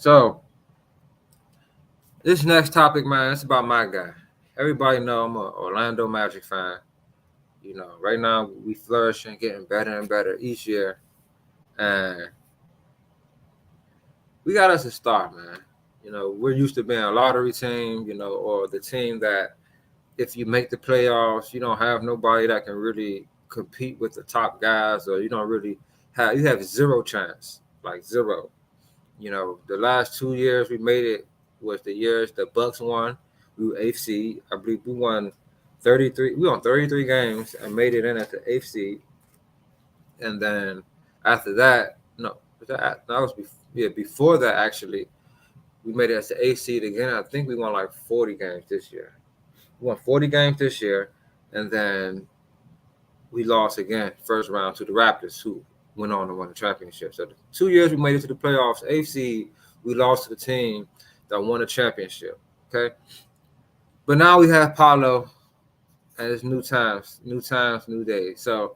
So this next topic, man, it's about my guy. Everybody know I'm a Orlando Magic fan. Right now we flourishing, getting better and better each year, and we got us a star, man. We're used to being a lottery team, or the team that if you make the playoffs, you don't have nobody that can really compete with the top guys, or you don't really have zero chance, like zero. The last 2 years we made it was the years the Bucks won. We were eighth seed. I believe we won 33. We won 33 games and made it in at the eighth seed. And then after that, no, that was before that actually. We made it as the eighth seed again. I think we won like 40 games this year. We won 40 games this year, and then we lost again first round to the Raptors, who went on to win the championship. So the 2 years we made it to the playoffs, eighth seed, we lost to the team that won the championship. Okay, but now we have Paolo, and it's new times, new days. So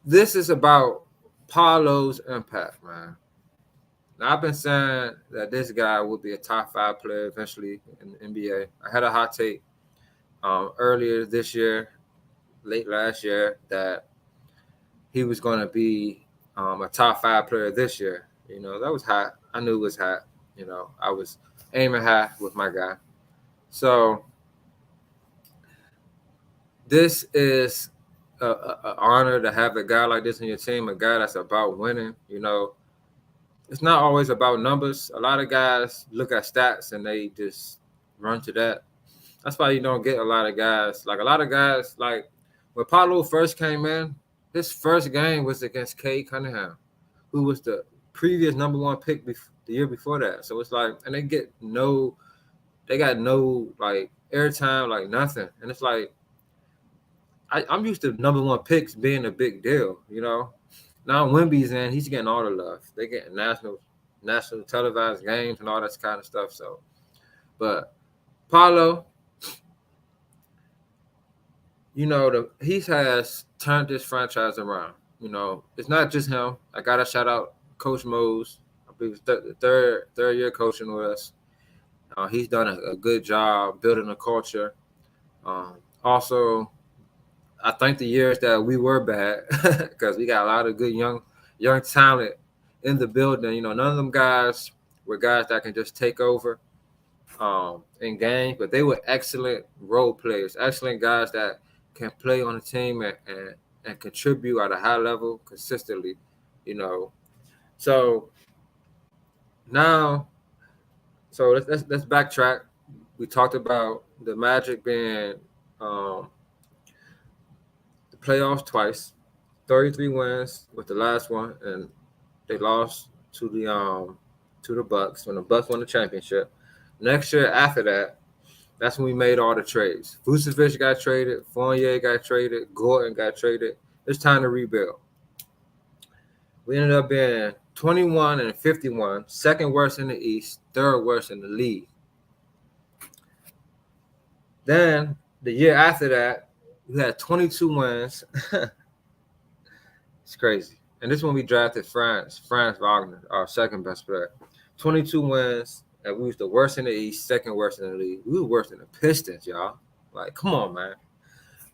this is about Paolo's impact, man. Now, I've been saying that this guy would be a top 5 player eventually in the NBA. I had a hot take earlier this year, late last year, that he was going to be a top 5 player this year. That was hot. I knew it was hot. I was aiming high with my guy. So this is an honor to have a guy like this on your team, a guy that's about winning. It's not always about numbers. A lot of guys look at stats and they just run to that. That's why you don't get a lot of guys. Like when Paolo first came in, his first game was against Cade Cunningham, who was the previous number 1 pick the year before that. So it's like, and they got no like airtime, like nothing. And it's like, I'm used to number 1 picks being a big deal, Now Wemby's in, he's getting all the love. They getting national televised games and all that kind of stuff. So, but Paolo, he has turned this franchise around. It's not just him. I gotta shout out Coach Mose. I believe it's the third year coaching with us. He's done a good job building a culture. Also, I think the years that we were bad, because we got a lot of good young talent in the building. None of them guys were guys that can just take over in games, but they were excellent role players, excellent guys that can play on the team and contribute at a high level consistently. So now, let's backtrack. We talked about the Magic being the playoffs twice, 33 wins with the last one, and they lost to the Bucks when the Bucks won the championship. Next year after that, that's when we made all the trades. Vucevic got traded, Fournier got traded, Gordon got traded. It's time to rebuild. We ended up being 21 and 51, second worst in the East, third worst in the league. Then the year after that, we had 22 wins. It's crazy. And this one we drafted Franz Wagner, our second best player. 22 wins, and we was the worst in the East, second worst in the league. We were worse than the Pistons, y'all. Like, come on, man.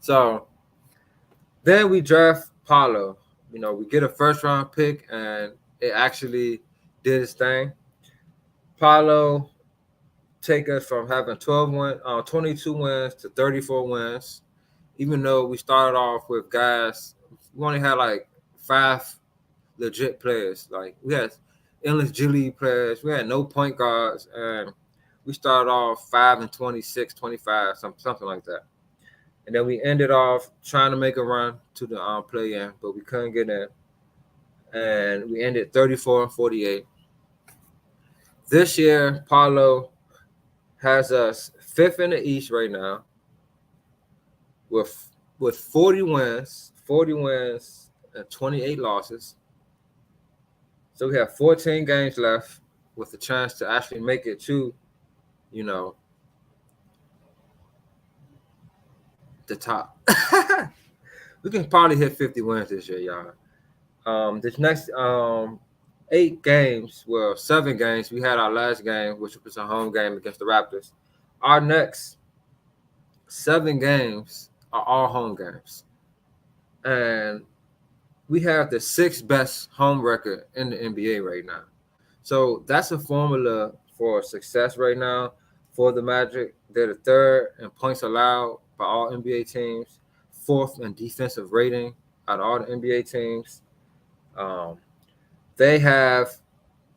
So then we draft Paolo. We get a first-round pick, and it actually did its thing. Paolo take us from having 22 wins to 34 wins. Even though we started off with guys, we only had like 5 legit players. Like we had endless G League players. We had no point guards, and we started off 5 and 26, 25, something like that. And then we ended off trying to make a run to the play-in, but we couldn't get in. And we ended 34 and 48. This year, Paolo has us 5th in the East right now with 40 wins and 28 losses. So we have 14 games left with the chance to actually make it to, the top. We can probably hit 50 wins this year, y'all. This next 8 games, well, 7 games. We had our last game, which was a home game against the Raptors. Our next 7 games are all home games. And we have the 6th best home record in the NBA right now. So that's a formula for success right now for the Magic. They're the 3rd in points allowed by all NBA teams, 4th in defensive rating out of all the NBA teams. Um, they have,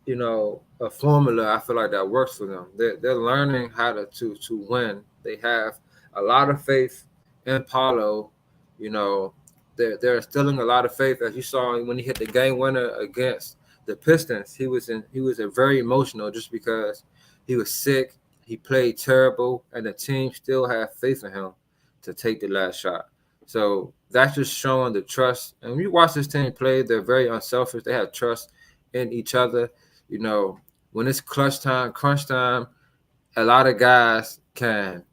a formula I feel like that works for them. They're learning how to win. They have a lot of faith in Paolo. You know, they're instilling a lot of faith, as you saw when he hit the game winner against the Pistons. He was very emotional just because he was sick. He played terrible, and the team still had faith in him to take the last shot. So that's just showing the trust. And when you watch this team play, they're very unselfish. They have trust in each other. You know, when it's clutch time, crunch time, a lot of guys can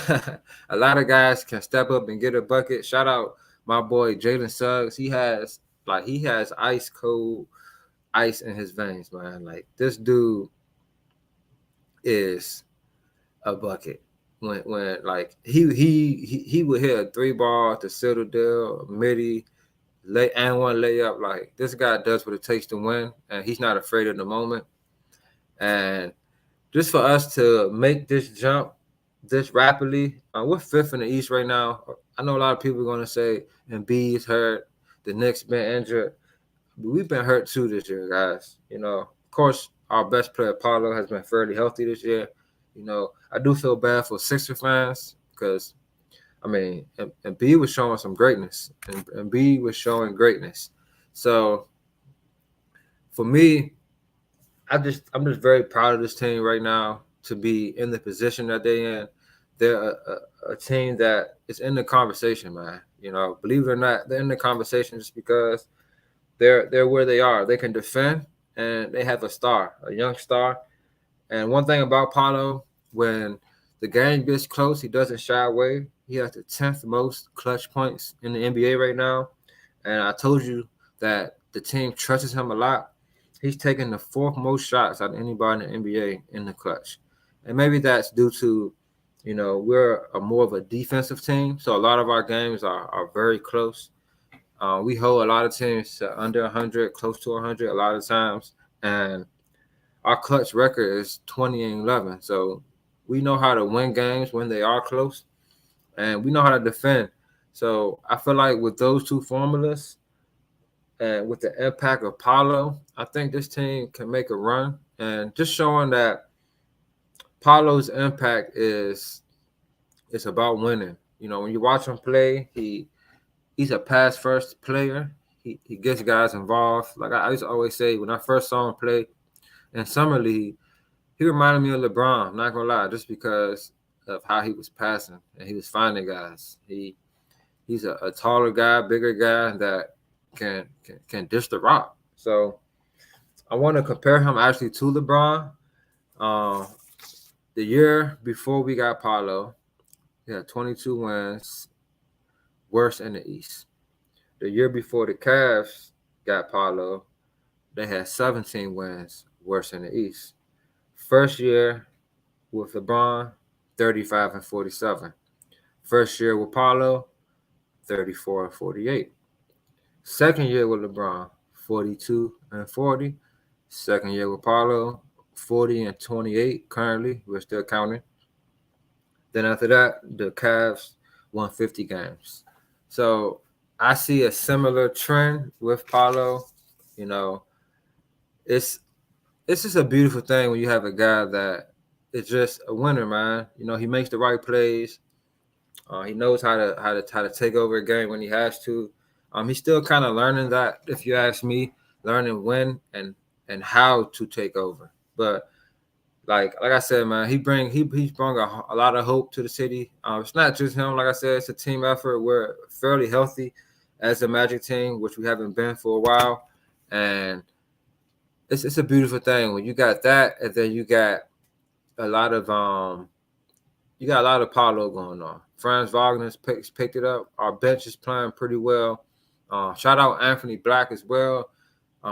a lot of guys can step up and get a bucket. Shout out my boy Jalen Suggs. He has ice cold ice in his veins, man. Like this dude is a bucket. When like he would hit a 3 ball to seal the deal, midi, and one layup. Like this guy does what it takes to win, and he's not afraid of the moment. And just for us to make this jump this rapidly, we're 5th in the East right now. I know a lot of people are going to say Embiid's hurt, the Knicks been injured, but we've been hurt too this year, guys. Of course, our best player, Paulo, has been fairly healthy this year. I do feel bad for Sixer fans because, I mean, Embiid was showing some greatness, and Embiid was showing greatness. So, for me, I'm just very proud of this team right now to be in the position that they're in. They're a team that is in the conversation, man. Believe it or not, they're in the conversation just because they're where they are. They can defend, and they have a young star. And one thing about Paulo, when the game gets close, he doesn't shy away. He has the 10th most clutch points in the NBA right now. And I told you that the team trusts him a lot. He's taking the 4th most shots out of anybody in the NBA in the clutch. And maybe that's due to, we're more of a defensive team. So a lot of our games are very close. We hold a lot of teams to under 100, close to 100 a lot of times. And our clutch record is 20-11. So we know how to win games when they are close. And we know how to defend. So I feel like with those 2 formulas, and with the impact of Paulo, I think this team can make a run. And just showing that Paulo's impact is about winning. When you watch him play, he's a pass first player. He gets guys involved. Like I used to always say, when I first saw him play in summer league, he reminded me of LeBron. I'm not gonna lie, just because of how he was passing and he was finding guys. He's a taller guy, bigger guy that can dish the rock. So I want to compare him actually to LeBron. The year before we got Paulo, he had 22 wins, worst in the East. The year before the Cavs got Paulo, they had 17 wins, worst in the East. First year with LeBron, 35-47. First year with Paulo, 34-48. Second year with LeBron, 42-40. Second year with Paulo, 40-28. Currently, we're still counting. Then after that, the Cavs won 50 games. So I see a similar trend with Paulo. It's just a beautiful thing when you have a guy that is just a winner, man. He makes the right plays. He knows how to take over a game when he has to. He's still kind of learning that, if you ask me, learning when and how to take over. But like I said, man, he's brought a lot of hope to the city. It's not just him. Like I said, it's a team effort. We're fairly healthy as a Magic team, which we haven't been for a while, and it's a beautiful thing when you got that, and then you got a lot of Paulo going on. Franz Wagner's picked it up. Our bench is playing pretty well. Shout out Anthony Black as well.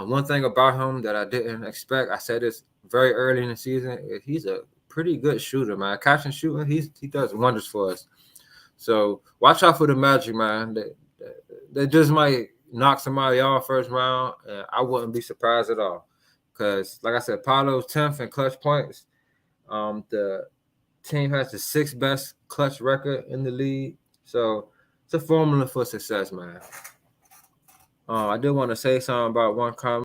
One thing about him that I didn't expect, I said this very early in the season, he's a pretty good shooter, man. Catch and shooting, he does wonders for us. So watch out for the Magic, man. They just might knock somebody off first round, and I wouldn't be surprised at all. Because, like I said, Paolo's 10th in clutch points. The team has the 6th best clutch record in the league. So it's a formula for success, man. I did want to say something about one comment.